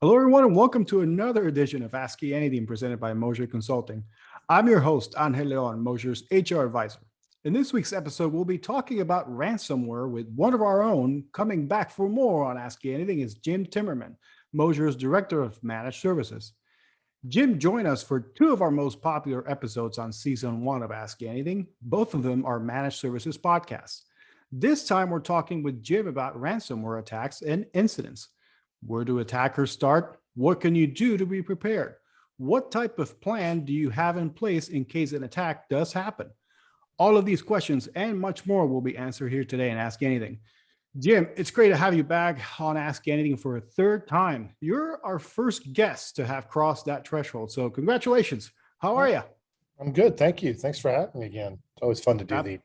Hello, everyone, and welcome to another edition of Ask Me Anything presented by Moser Consulting. I'm your host, Angel Leon, Moser's HR advisor. In this week's episode, we'll be talking about ransomware with one of our own. Coming back for more on Ask Me Anything is Jim Timberman, Moser's Director of Managed Services. Jim joined us for two of our most popular episodes on season one of Ask Me Anything. Both of them are managed services podcasts. This time, we're talking with Jim about ransomware attacks and incidents. Where do attackers start? What can you do to be prepared? What type of plan do you have in place in case an attack does happen? All of these questions and much more will be answered here today in Ask Anything. Jim, it's great to have you back on Ask Anything for a third time. You're our first guest to have crossed that threshold. So congratulations. How are you? I'm good. Thank you. Thanks for having me again. It's always fun to do these.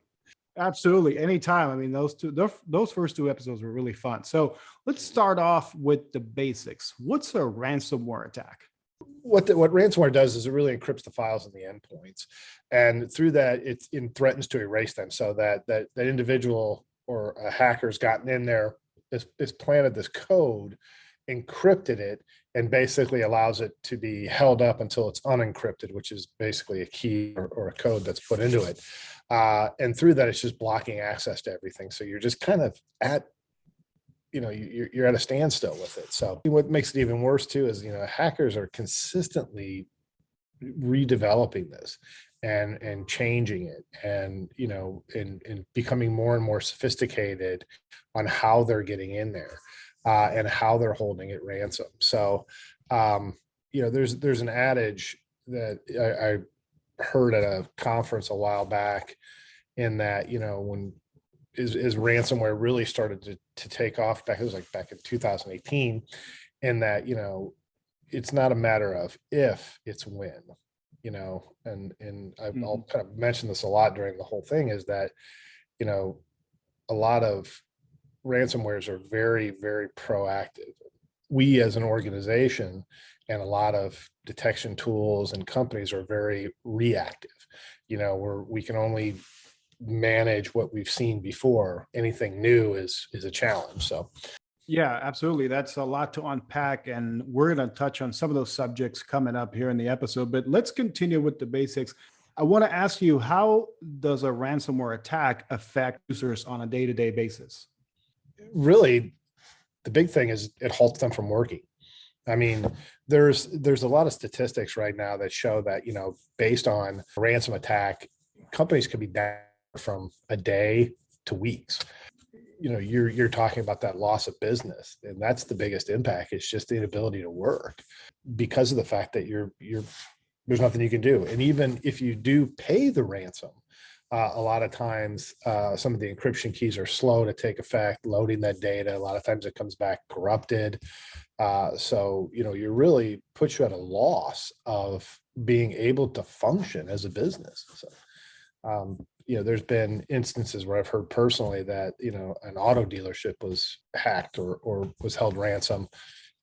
Absolutely. Anytime. I mean, those first two episodes were really fun. So let's start off with the basics. What's a ransomware attack? What ransomware does is it really encrypts the files and the endpoints. And through that, it threatens to erase them so that individual or a hacker's gotten in there, is planted this code, encrypted it, and basically allows it to be held up until it's unencrypted, which is basically a key or a code that's put into it. And through that, it's just blocking access to everything. So you're just kind of you're at a standstill with it. So what makes it even worse too is, hackers are consistently redeveloping this and changing it and becoming more and more sophisticated on how they're getting in there and how they're holding it ransom. So, there's an adage that I heard at a conference a while back in that, when is ransomware really started to take off back, it was like back in 2018, in that, it's not a matter of if, it's when, and I'll kind of mention this a lot during the whole thing is that, a lot of ransomwares are very, very proactive. We as an organization and a lot of detection tools and companies are very reactive, where we can only manage what we've seen before. Anything new is a challenge. So yeah, absolutely. That's a lot to unpack, and we're going to touch on some of those subjects coming up here in the episode, but let's continue with the basics. I want to ask you, how does a ransomware attack affect users on a day-to-day basis? Really, the big thing is it halts them from working. I mean, there's a lot of statistics right now that show that, based on a ransom attack, companies could be down from a day to weeks. You're talking about that loss of business, and that's the biggest impact. It's just the inability to work because of the fact that there's nothing you can do. And even if you do pay the ransom, a lot of times some of the encryption keys are slow to take effect, loading that data. A lot of times it comes back corrupted. So, you really puts you at a loss of being able to function as a business. So, there's been instances where I've heard personally that, an auto dealership was hacked or was held ransom.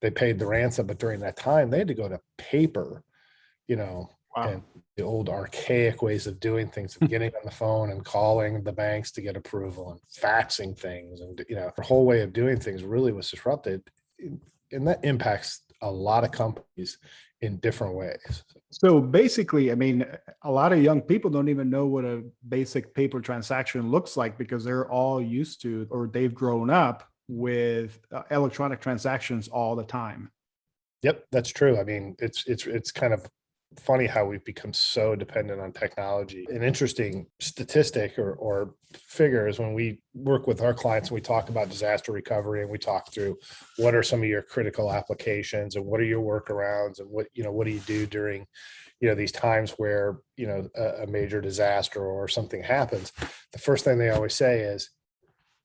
They paid the ransom, but during that time they had to go to paper, wow. And the old archaic ways of doing things, of getting on the phone and calling the banks to get approval and faxing things. And, the whole way of doing things really was disrupted. And that impacts a lot of companies in different ways. So basically, I mean, a lot of young people don't even know what a basic paper transaction looks like because they're all used to, or they've grown up with electronic transactions all the time. Yep, that's true. I mean, it's kind of funny how we've become so dependent on technology. An interesting statistic or figure is when we work with our clients and we talk about disaster recovery and we talk through what are some of your critical applications and what are your workarounds and what do you do during these times where a major disaster or something happens. The first thing they always say is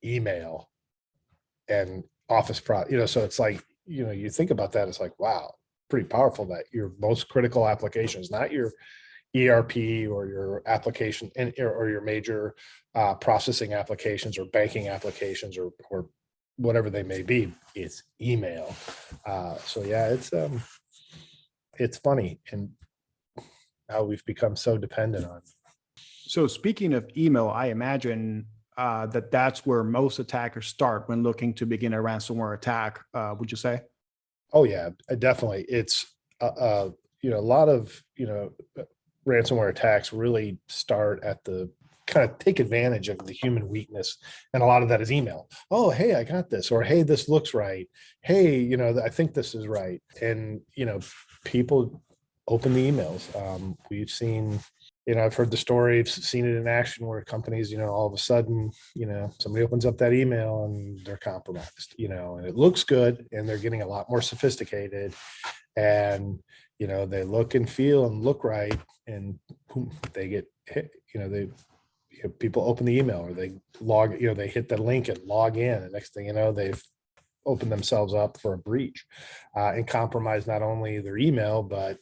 email and office so it's like you think about that, it's like, wow, pretty powerful that your most critical applications, not your ERP or your application or your major processing applications or banking applications or whatever they may be, it's email. So yeah, it's funny and how we've become so dependent on. So speaking of email, I imagine that's where most attackers start when looking to begin a ransomware attack, would you say? Oh yeah, definitely. It's a lot of ransomware attacks really start at the kind of take advantage of the human weakness, and a lot of that is email. Oh, hey, I got this, or hey, this looks right. Hey, I think this is right, and people open the emails. We've seen. I've heard the story, I've seen it in action where companies, all of a sudden, somebody opens up that email and they're compromised, and it looks good and they're getting a lot more sophisticated, and, they look and feel and look right, and boom, they get hit, people open the email or they log, they hit the link and log in. And next thing you know, they've opened themselves up for a breach, and compromise not only their email, but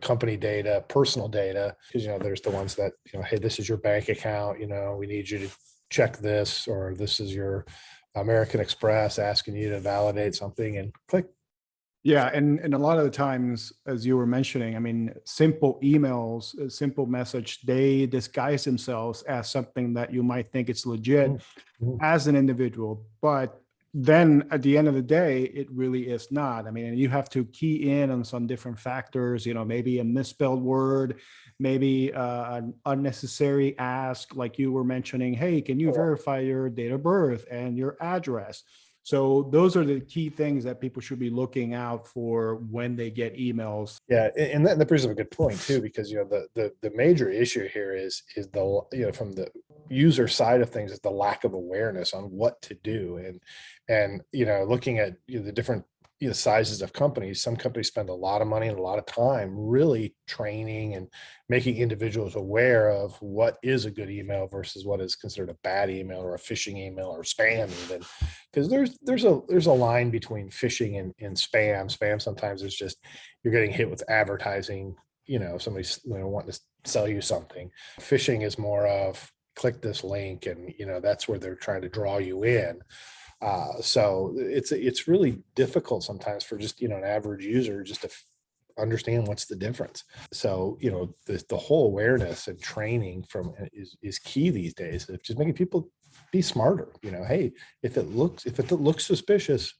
company data, personal data, because there's the ones that hey, this is your bank account, we need you to check this, or this is your American Express asking you to validate something, and click. Yeah, and a lot of the times, as you were mentioning, I mean, simple emails, a simple message, they disguise themselves as something that you might think it's legit Mhm. as an individual, but then at the end of the day, it really is not. I mean, you have to key in on some different factors, maybe a misspelled word, maybe an unnecessary ask, like you were mentioning, hey, can you verify your date of birth and your address? So those are the key things that people should be looking out for when they get emails. Yeah, and that brings up a good point too, because the major issue here is the from the user side of things is the lack of awareness on what to do, and looking at the different sizes of companies. Some companies spend a lot of money and a lot of time really training and making individuals aware of what is a good email versus what is considered a bad email or a phishing email or spam even, because there's a line between phishing and spam. Spam sometimes is just you're getting hit with advertising, somebody's wanting to sell you something. Phishing is more of click this link, and that's where they're trying to draw you in. So it's really difficult sometimes for just an average user just to understand what's the difference. So the whole awareness and training from is key these days. It's just making people be smarter. Hey, if it looks suspicious,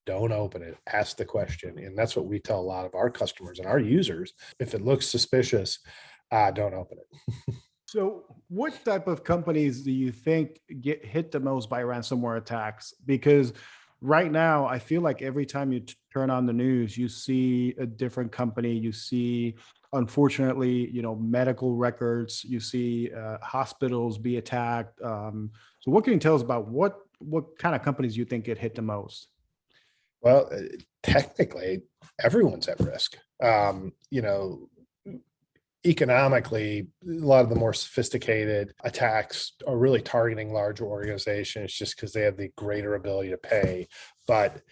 don't open it. Ask the question, and that's what we tell a lot of our customers and our users. If it looks suspicious, don't open it. So, what type of companies do you think get hit the most by ransomware attacks? Because right now, I feel like every time you turn on the news, you see a different company. You see, unfortunately, medical records. You see hospitals be attacked. So, what can you tell us about what kind of companies you think get hit the most? Well, technically, everyone's at risk. Economically, a lot of the more sophisticated attacks are really targeting larger organizations just because they have the greater ability to pay. But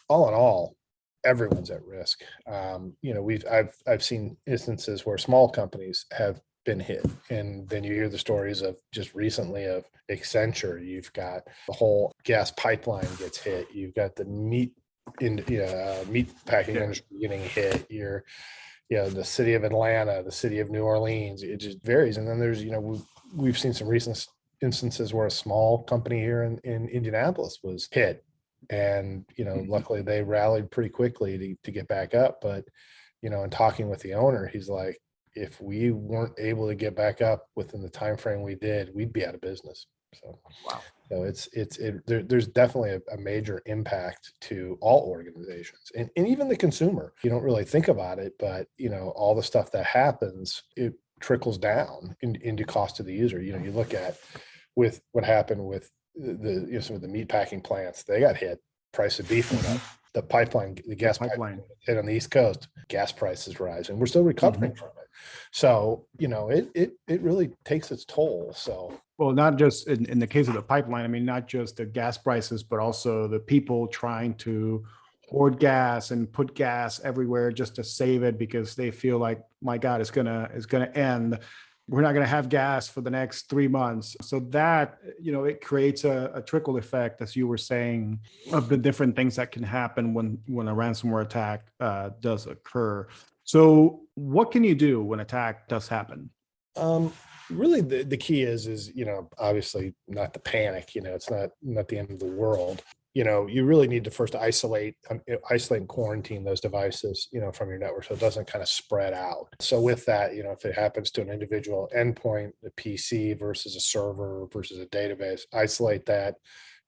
all in all, everyone's at risk. I've seen instances where small companies have been hit, and then you hear the stories of just recently of Accenture. You've got the whole gas pipeline gets hit. You've got the meat packing Yeah. industry getting hit. The city of Atlanta, the city of New Orleans, it just varies. And then there's, we've seen some recent instances where a small company here in Indianapolis was hit. And, luckily they rallied pretty quickly to get back up. But, in talking with the owner, he's like, if we weren't able to get back up within the time frame we did, we'd be out of business. So, Wow. so there's definitely a major impact to all organizations, and even the consumer. You don't really think about it, but all the stuff that happens, it trickles down into cost to the user. You look at with what happened with some of the meat packing plants, they got hit. Price of beef went up. Mhm. The pipeline, the gas pipeline Pipeline. hit on the East Coast. Gas prices rise, and we're still recovering Mhm. from it. So it really takes its toll. So Well, not just in the case of the pipeline, I mean, not just the gas prices, but also the people trying to hoard gas and put gas everywhere just to save it because they feel like, my God, it's gonna end. We're not gonna have gas for the next 3 months. So that, it creates a trickle effect, as you were saying, of the different things that can happen when a ransomware attack does occur. So what can you do when attack does happen? Um, really the key is obviously not the panic, it's not the end of the world. you really need to first isolate and quarantine those devices, from your network so it doesn't kind of spread out. So with that, if it happens to an individual endpoint, a PC versus a server versus a database, isolate that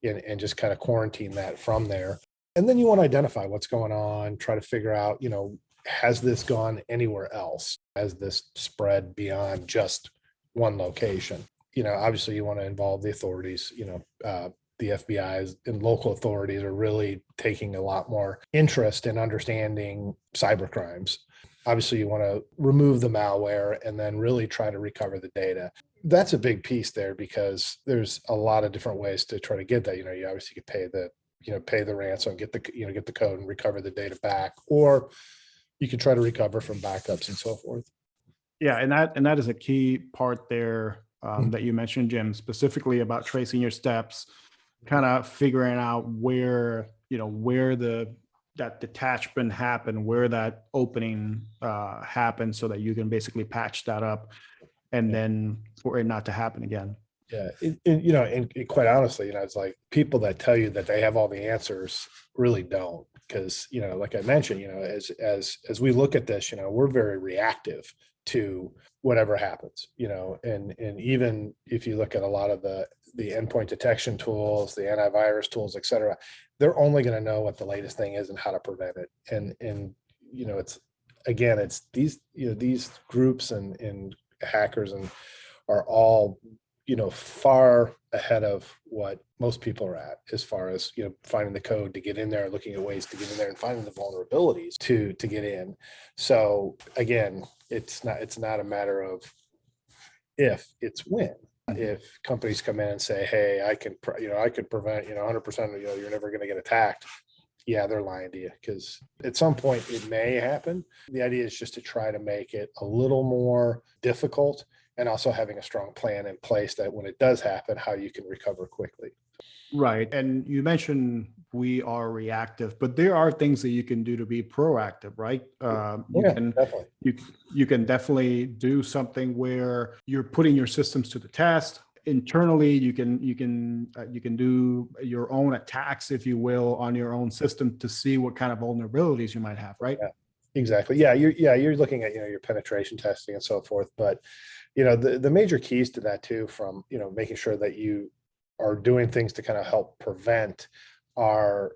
and just kind of quarantine that from there. And then you want to identify what's going on, try to figure out, has this gone anywhere else? Has this spread beyond just one location? Obviously you want to involve the authorities, the FBI's and local authorities are really taking a lot more interest in understanding cyber crimes. Obviously, you want to remove the malware and then really try to recover the data. That's a big piece there because there's a lot of different ways to try to get that. You obviously could pay the ransom, get the code and recover the data back, or you can try to recover from backups and so forth. Yeah, and that is a key part there that you mentioned, Jim, specifically about tracing your steps, kind of figuring out where that detachment happened, where that opening happened, so that you can basically patch that up, and then for it not to happen again. Yeah, and quite honestly, it's like people that tell you that they have all the answers really don't, because like I mentioned, as we look at this, we're very reactive to whatever happens, and even if you look at a lot of the endpoint detection tools, the antivirus tools, et cetera, they're only going to know what the latest thing is and how to prevent it. And it's these groups and hackers and are all far ahead of what most people are at as far as finding the code to get in there, looking at ways to get in there and finding the vulnerabilities to get in. So again, it's not a matter of if, it's when. If companies come in and say, hey, I could prevent 100% of you're never going to get attacked, yeah, they're lying to you, because at some point it may happen. The idea is just to try to make it a little more difficult, and also having a strong plan in place that when it does happen, how you can recover quickly. Right. And you mentioned we are reactive, but there are things that you can do to be proactive, right? Definitely. You can definitely do something where you're putting your systems to the test. Internally, you can do your own attacks, if you will, on your own system to see what kind of vulnerabilities you might have, right? Yeah, exactly. You're looking at your penetration testing and so forth, but the major keys to that too, from making sure that you are doing things to kind of help prevent are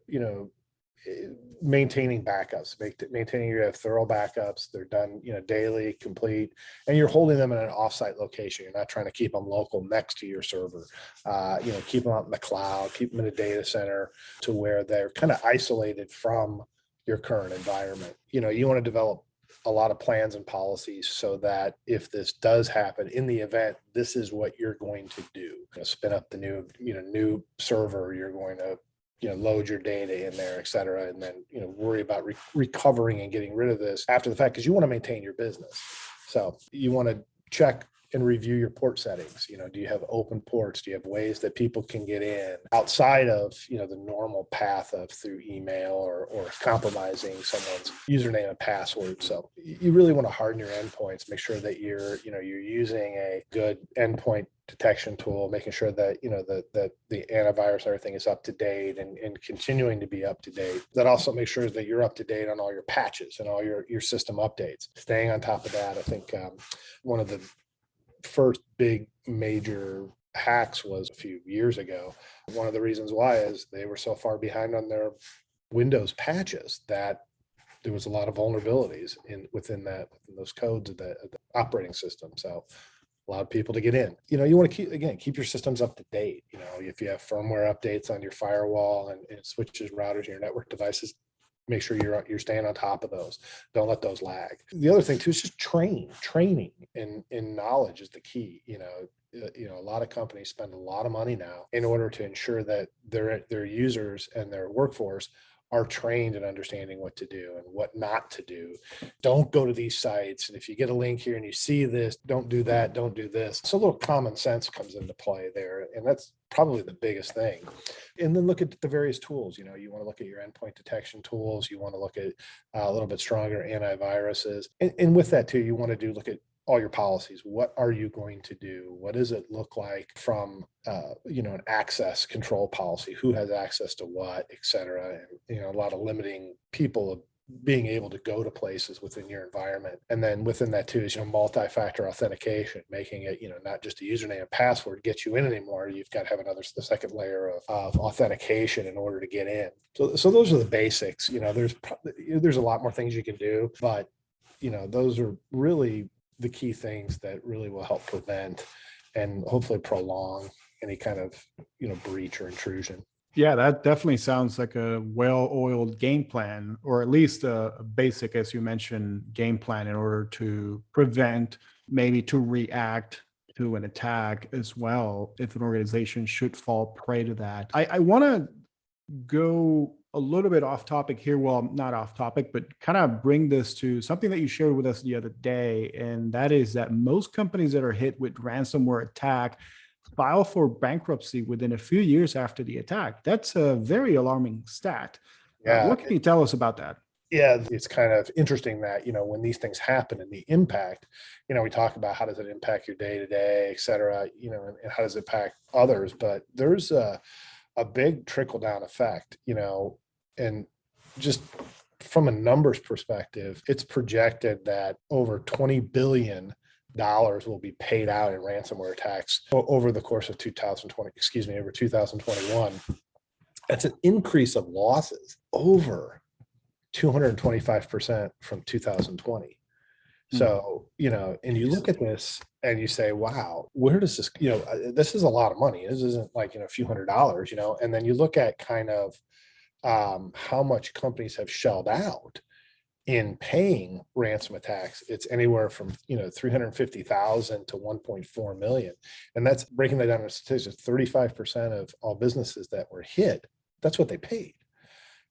maintaining backups, maintaining you have thorough backups. They're done daily, complete, and you're holding them in an offsite location. You're not trying to keep them local next to your server. Keep them out in the cloud, keep them in a data center to where they're kind of isolated from your current environment. You want to develop a lot of plans and policies so that if this does happen in the event, this is what you're going to do. Spin up the new server, you're going to load your data in there, et cetera, and then worry about recovering and getting rid of this after the fact, because you want to maintain your business. So you want to check and review your port settings. Do you have open ports? Do you have ways that people can get in outside of the normal path of through email or compromising someone's username and password? So you really want to harden your endpoints, make sure that you're using a good endpoint detection tool, making sure that that the antivirus and everything is up to date and continuing to be up to date. That also makes sure that you're up to date on all your patches and all your system updates. Staying on top of that, I think one of the first big major hacks was a few years ago. One of the reasons why is they were so far behind on their Windows patches that there was a lot of vulnerabilities within those codes of the operating system. So allowed people to get in. You want to keep your systems up to date. If you have firmware updates on your firewall and switches, routers, and your network devices, make sure you're staying on top of those. Don't let those lag. The other thing too is just training in knowledge is the key. A lot of companies spend a lot of money now in order to ensure that their users and their workforce are trained in understanding what to do and what not to do. Don't go to these sites. And if you get a link here and you see this, don't do that, don't do this. So a little common sense comes into play there. And that's probably the biggest thing. And then look at the various tools. You want to look at your endpoint detection tools. You want to look at a little bit stronger antiviruses. And with that too, you want to look at all your policies. What are you going to do? What does it look like from, an access control policy? Who has access to what, et cetera? And, a lot of limiting people being able to go to places within your environment. And then within that too is, multi-factor authentication, making it, not just a username and password gets you in anymore. You've got to have the second layer of authentication in order to get in. So those are the basics. There's a lot more things you can do, but, those are really the key things that really will help prevent and hopefully prolong any kind of, breach or intrusion. Yeah, that definitely sounds like a well-oiled game plan, or at least a basic, as you mentioned, game plan in order to prevent, maybe to react to an attack as well, if an organization should fall prey to that. I want to go a little bit off topic here. Well, not off topic, but kind of bring this to something that you shared with us the other day. And that is that most companies that are hit with ransomware attack file for bankruptcy within a few years after the attack. That's a very alarming stat. Yeah. What can you tell us about that? Yeah, it's kind of interesting that, when these things happen and the impact, we talk about how does it impact your day to day, et cetera, and how does it impact others. But there's a big trickle down effect, and just from a numbers perspective, it's projected that over $20 billion will be paid out in ransomware attacks over the course of over 2021. That's an increase of losses over 225% from 2020. So, and you look at this and you say, wow, where does this, this is a lot of money. This isn't like, a few $100s, and then you look at kind of how much companies have shelled out in paying ransom attacks. It's anywhere from 350,000 to 1.4 million, and that's breaking that down into statistics. 35% of all businesses that were hit, that's what they paid.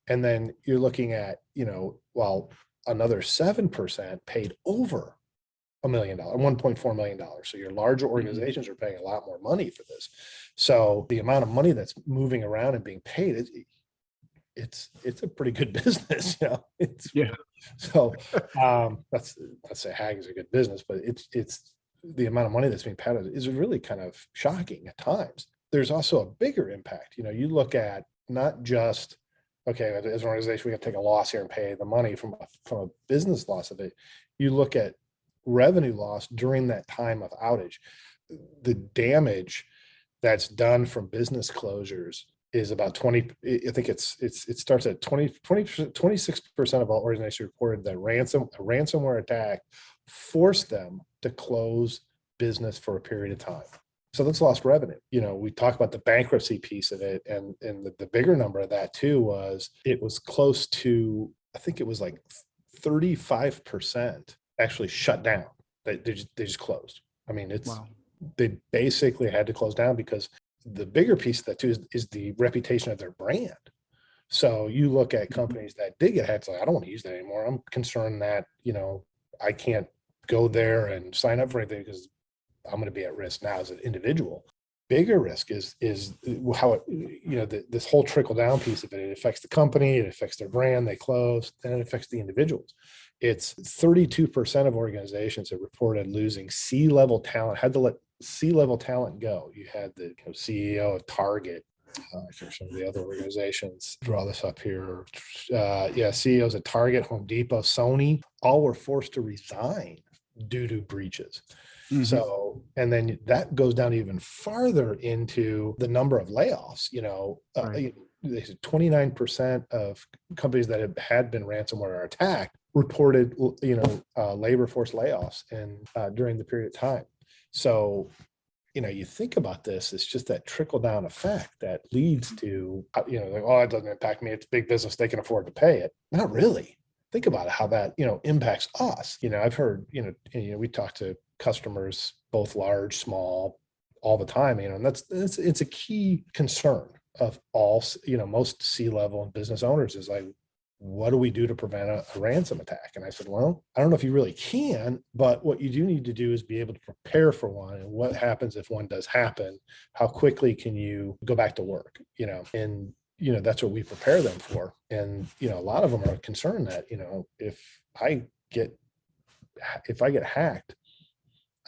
And then you're looking at another 7% paid over $1 million, $1.4 million. So your larger organizations are paying a lot more money for this. So the amount of money that's moving around and being paid, it's a pretty good business. So let's say Hag is a good business, but it's the amount of money that's being paid is really kind of shocking at times. There's also a bigger impact. You look at not just, okay, as an organization, we got to take a loss here and pay the money from a business loss of it. You look at revenue loss during that time of outage. The damage that's done from business closures is about 20. I think it starts at 26% of all organizations reported that a ransomware attack forced them to close business for a period of time. So that's lost revenue. We talk about the bankruptcy piece of it, and the bigger number of that too was it was close to, I think it was like 35% actually shut down. They just closed. I mean, wow. They basically had to close down because the bigger piece of that too is the reputation of their brand. So you look at companies that did get hacked, like, I don't want to use that anymore. I'm concerned that, I can't go there and sign up for anything because I'm going to be at risk now as an individual. Bigger risk is how it, this whole trickle down piece of it. It affects the company, it affects their brand, they close, then it affects the individuals. It's 32% of organizations have reported losing C-level talent, had to let C-level talent go. You had the CEO of Target, some of the other organizations, draw this up here. CEOs at Target, Home Depot, Sony, all were forced to resign due to breaches. Mm-hmm. So, and then that goes down even farther into the number of layoffs. Right. They said 29% of companies that had been ransomware attacked reported, labor force layoffs during the period of time. So, you think about this, it's just that trickle down effect that leads to, it doesn't impact me. It's big business. They can afford to pay it. Not really. Think about it, how that, impacts us. I've heard, we talk to customers, both large, small, all the time, and it's a key concern of all, most C-level and business owners is like, what do we do to prevent a ransom attack? And I said, well, I don't know if you really can, but what you do need to do is be able to prepare for one. And what happens if one does happen? How quickly can you go back to work? And that's what we prepare them for. And, a lot of them are concerned that, if I get hacked,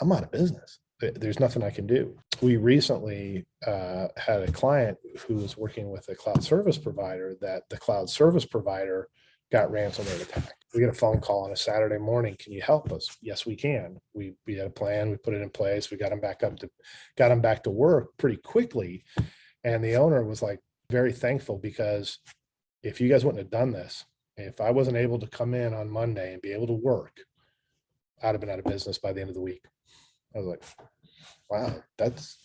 I'm out of business. There's nothing I can do. We recently had a client who was working with a cloud service provider that the cloud service provider got ransomware attacked. We get a phone call on a Saturday morning. Can you help us? Yes, we can. We had a plan. We put it in place. We got them back to work pretty quickly. And the owner was like very thankful, because if you guys wouldn't have done this, if I wasn't able to come in on Monday and be able to work, I'd have been out of business by the end of the week. I was like, wow, that's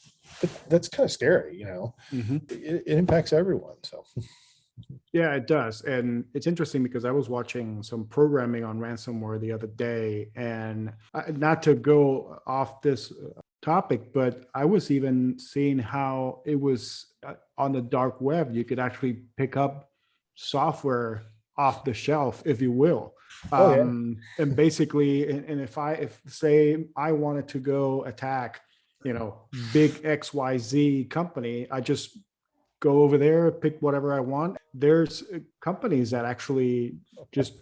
kind of scary, it impacts everyone. So Yeah, it does. And it's interesting because I was watching some programming on ransomware the other day, and not to go off this topic, but I was even seeing how it was on the dark web. You could actually pick up software off the shelf, if you will. Oh, yeah. And basically, and if say I wanted to go attack, big XYZ company, I just go over there, pick whatever I want. There's companies that actually just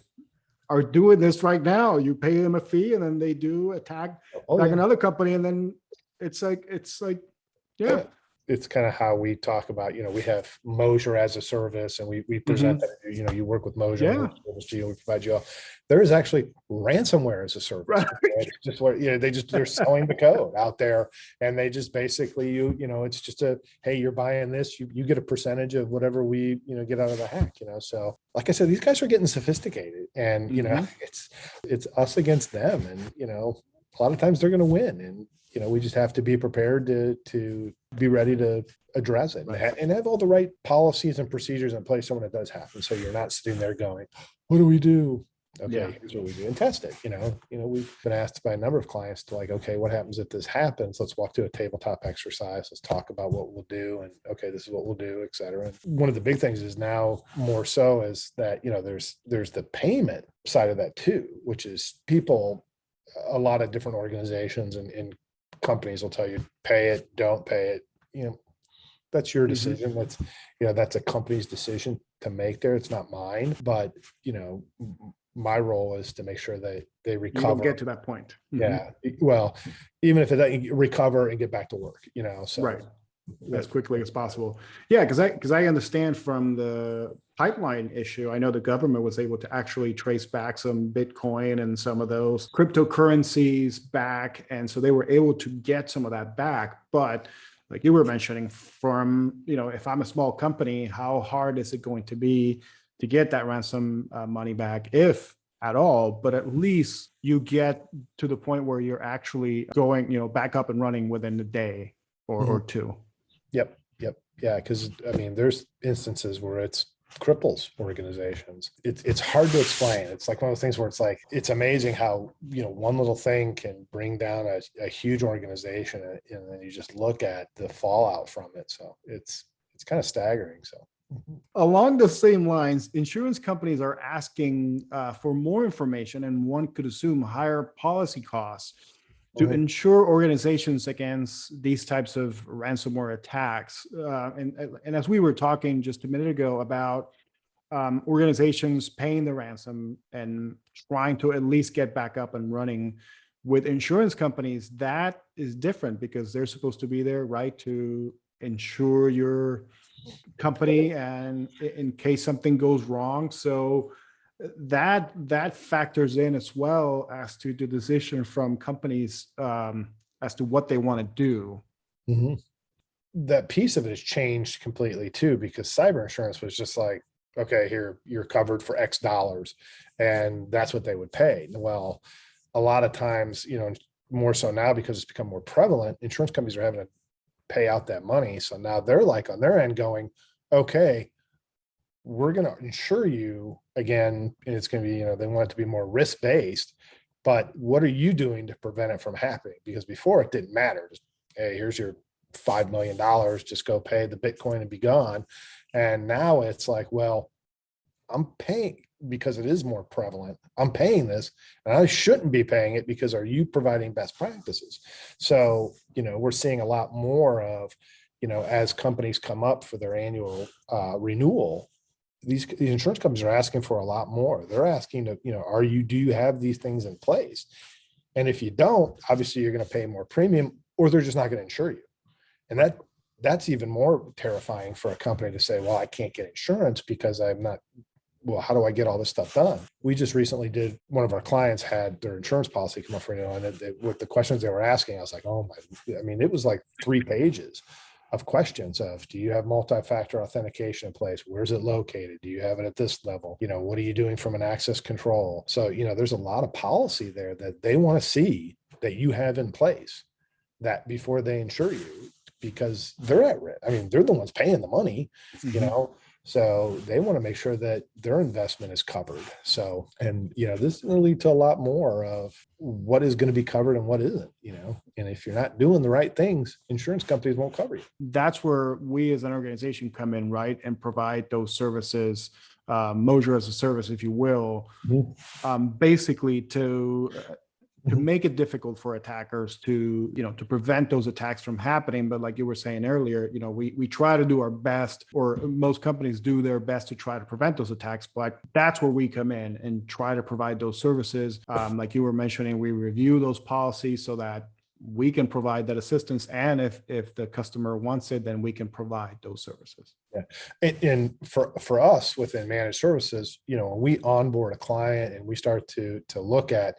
are doing this right now. You pay them a fee, and then they do attack another company, and then it's like, yeah. It's kind of how we talk about, we have Moser as a service, and we present that, you work with Moser, Yeah. we provide you all. There is actually ransomware as a service. Right. It's just what, they're selling the code out there, and they just basically, it's just hey, you're buying this, you get a percentage of whatever we, get out of the hack, so like I said, these guys are getting sophisticated, and, it's us against them, and, a lot of times they're going to win, and, we just have to be prepared to be ready to address it, and have all the right policies and procedures in place so when it does happen. So you're not sitting there going, what do we do? Okay, here's what we do, and test it. We've been asked by a number of clients to like, okay, what happens if this happens? Let's walk through a tabletop exercise. Let's talk about what we'll do. And okay, this is what we'll do, et cetera. And one of the big things is now more so is that, there's the payment side of that too, which is people, a lot of different organizations and companies will tell you, pay it, don't pay it. That's your decision. That's a company's decision to make there. It's not mine, but my role is to make sure that they recover. You don't get to that point. Yeah. Well, even if it doesn't, recover and get back to work, so. Right. As quickly as possible. Yeah. Cause I understand from the pipeline issue, I know the government was able to actually trace back some Bitcoin and some of those cryptocurrencies back. And so they were able to get some of that back. But like you were mentioning, from, if I'm a small company, how hard is it going to be to get that ransom money back, if at all? But at least you get to the point where you're actually going, back up and running within a day or two. Yep. Yeah. Cause there's instances where it's cripples organizations. It's hard to explain. It's like one of those things where it's like, it's amazing how, one little thing can bring down a huge organization, and then you just look at the fallout from it. So it's kind of staggering. So along the same lines, insurance companies are asking for more information, and one could assume higher policy costs to ensure organizations against these types of ransomware attacks. And as we were talking just a minute ago about organizations paying the ransom and trying to at least get back up and running, with insurance companies, that is different, because they're supposed to be there, right, to insure your company and in case something goes wrong. So that factors in as well as to the decision from companies as to what they want to do. That piece of it has changed completely too, because cyber insurance was just like, okay, here, you're covered for X dollars, and that's what they would pay. Well, a lot of times, more so now because it's become more prevalent, insurance companies are having to pay out that money. So now they're like on their end going, okay, we're going to insure you again, and it's going to be, they want it to be more risk-based, but what are you doing to prevent it from happening? Because before it didn't matter. Just, hey, here's your $5 million, just go pay the Bitcoin and be gone. And now it's like, well, I'm paying because it is more prevalent. I'm paying this, and I shouldn't be paying it because are you providing best practices? So, we're seeing a lot more of, as companies come up for their annual renewal, these insurance companies are asking for a lot more. They're asking to, do you have these things in place? And if you don't, obviously you're going to pay more premium, or they're just not going to insure you. And that's even more terrifying for a company to say, well, I can't get insurance because I'm not, well, how do I get all this stuff done? We just recently did, one of our clients had their insurance policy come up for renewal, and with the questions they were asking, I was like, oh my, I mean, it was like 3 pages of questions of, do you have multi-factor authentication in place? Where's it located? Do you have it at this level? What are you doing from an access control? So, there's a lot of policy there that they want to see that you have in place that before they insure you, because they're at risk. I mean, they're the ones paying the money, so they want to make sure that their investment is covered. So, and, this is going to lead to a lot more of what is going to be covered and what isn't, and if you're not doing the right things, insurance companies won't cover you. That's where we as an organization come in, right? And provide those services, Moser as a service, if you will, basically to make it difficult for attackers to prevent those attacks from happening. But like you were saying earlier, we try to do our best, or most companies do their best to try to prevent those attacks. But that's where we come in and try to provide those services. Like you were mentioning, we review those policies so that we can provide that assistance. And if the customer wants it, then we can provide those services. Yeah. And for us within managed services, when we onboard a client and we start to look at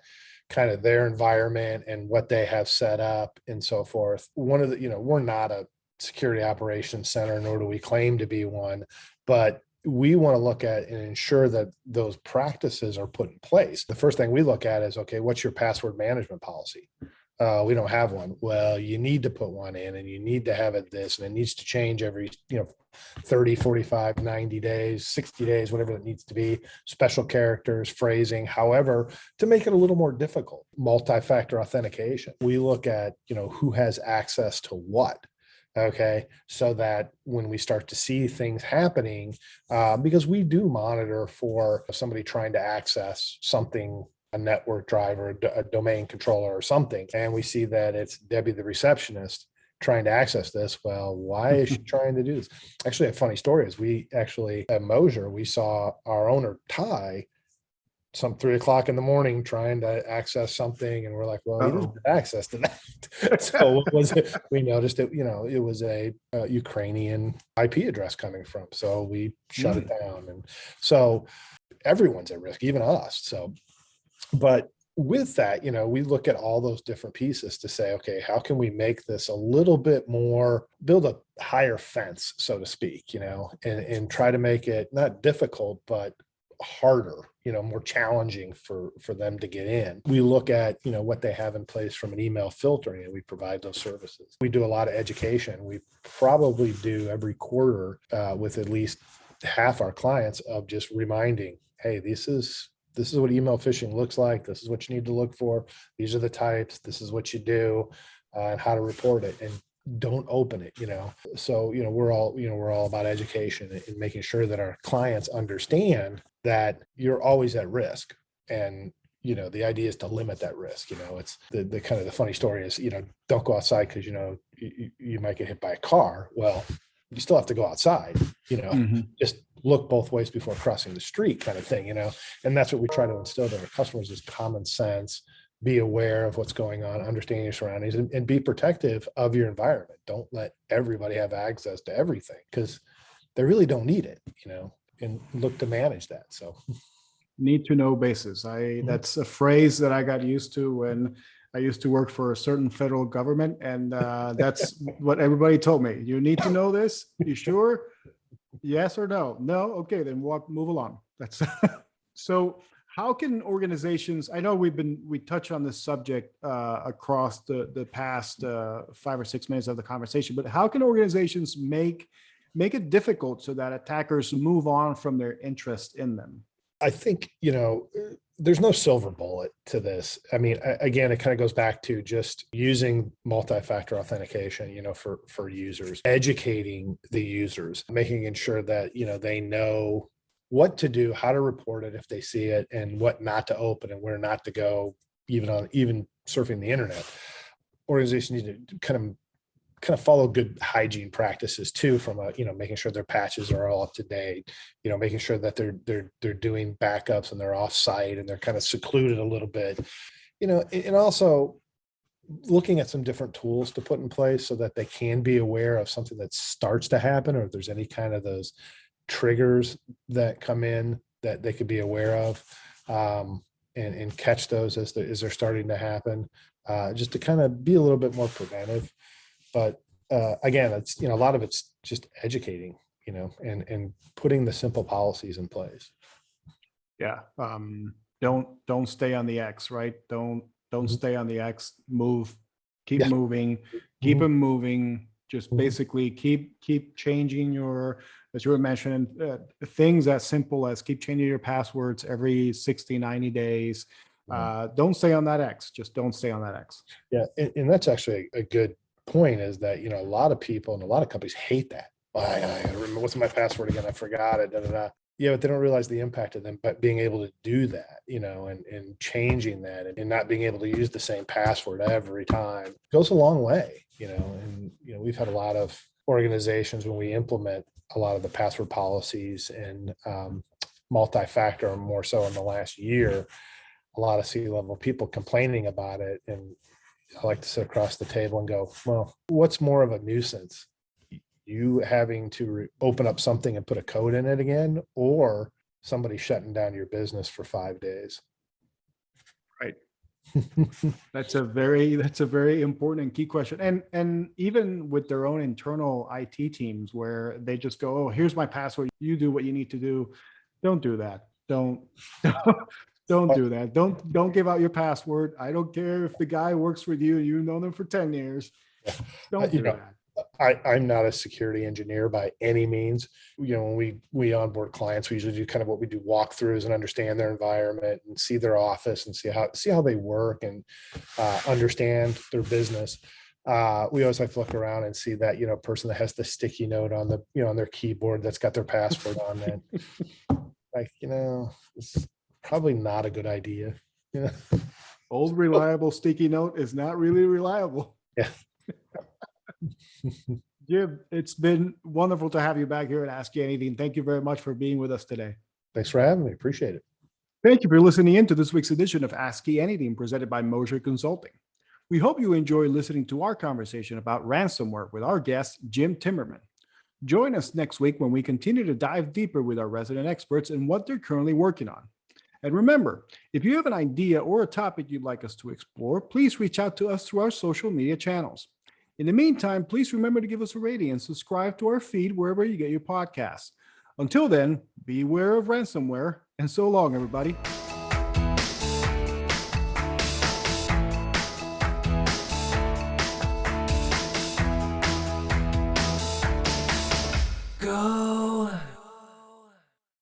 kind of their environment and what they have set up and so forth. One of the, we're not a security operations center, nor do we claim to be one, but we want to look at and ensure that those practices are put in place. The first thing we look at is, okay, what's your password management policy? We don't have one. Well, you need to put one in, and you need to have it this, and it needs to change every, 30, 45, 90 days, 60 days, whatever it needs to be, special characters, phrasing, however, to make it a little more difficult. Multi-factor authentication. We look at, who has access to what. Okay. So that when we start to see things happening, because we do monitor for somebody trying to access something, a network driver, a domain controller or something, and we see that it's Debbie, the receptionist, trying to access this. Well, why is she trying to do this? Actually, a funny story is we actually at Moser, we saw our owner Ty some 3 o'clock in the morning trying to access something, and we're like, well, he doesn't have access to that. So what was it? We noticed it, it was a Ukrainian IP address coming from. So we shut it down. And so everyone's at risk, even us. So, but with that, we look at all those different pieces to say, okay, how can we make this a little bit more, build a higher fence, so to speak, and try to make it not difficult, but harder, more challenging for them to get in. We look at, what they have in place from an email filtering, and we provide those services. We do a lot of education. We probably do every quarter with at least half our clients of just reminding, hey, this is what email phishing looks like. This is what you need to look for. These are the types. This is what you do, and how to report it. And don't open it. So we're all about education and making sure that our clients understand that you're always at risk. And the idea is to limit that risk. It's the kind of the funny story is don't go outside because you might get hit by a car. Well, you still have to go outside. Just look both ways before crossing the street, kind of thing, and that's what we try to instill in our customers is common sense, be aware of what's going on, understand your surroundings, and be protective of your environment. Don't let everybody have access to everything because they really don't need it, and look to manage that. So need to know basis. That's a phrase that I got used to when I used to work for a certain federal government, and that's what everybody told me. You need to know this. You sure? Yes or no? No. Okay, then move along. That's so. How can organizations? I know we touched on this subject across the past 5 or 6 minutes of the conversation, but how can organizations make it difficult so that attackers move on from their interest in them? I think, there's no silver bullet to this. I mean, again, it kind of goes back to just using multi-factor authentication, for users, educating the users, making sure that, they know what to do, how to report it if they see it, and what not to open and where not to go, even surfing the internet. Organizations need to kind of follow good hygiene practices too, from making sure their patches are all up to date, making sure that they're doing backups and they're off site and they're kind of secluded a little bit. And also looking at some different tools to put in place so that they can be aware of something that starts to happen, or if there's any kind of those triggers that come in that they could be aware of, and catch those as they're starting to happen, just to kind of be a little bit more preventive. But again, it's, a lot of it's just educating, and putting the simple policies in place. Yeah. Don't stay on the X, right? Don't stay on the X. Move, keep Yeah. moving, keep Mhm. them moving. Just Mhm. basically keep changing your, as you were mentioning, things as simple as keep changing your passwords every 60, 90 days. Don't stay on that X. Just don't stay on that X. Yeah. And that's actually a good point, is that, a lot of people and a lot of companies hate that. I remember, what's my password again? I forgot it. Da, da, da. Yeah, but they don't realize the impact of them, but being able to do that, and changing that, and not being able to use the same password every time goes a long way, and, we've had a lot of organizations, when we implement a lot of the password policies and multi-factor, more so in the last year, a lot of C-level people complaining about it. And I like to sit across the table and go, well, what's more of a nuisance? You having to open up something and put a code in it again, or somebody shutting down your business for 5 days? Right. That's a very important and key question. And even with their own internal IT teams, where they just go, oh, here's my password. You do what you need to do. Don't do that. Don't do that. Don't give out your password. I don't care if the guy works with you and you've known them for 10 years. Don't do that. I'm not a security engineer by any means. When we onboard clients, we usually do kind of what we do, walkthroughs, and understand their environment and see their office and see how they work, and understand their business. We always like to look around and see that, person that has the sticky note on on their keyboard that's got their password on it. Like, it's probably not a good idea. Old reliable sticky note is not really reliable. Yeah. Jim, it's been wonderful to have you back here at Ask You Anything. Thank you very much for being with us today. Thanks for having me. Appreciate it. Thank you for listening in to this week's edition of Ask You Anything, presented by Moser Consulting. We hope you enjoy listening to our conversation about ransomware with our guest, Jim Timberman. Join us next week when we continue to dive deeper with our resident experts and what they're currently working on. And remember, if you have an idea or a topic you'd like us to explore, please reach out to us through our social media channels. In the meantime, please remember to give us a rating and subscribe to our feed wherever you get your podcasts. Until then, beware of ransomware, and so long, everybody. Go.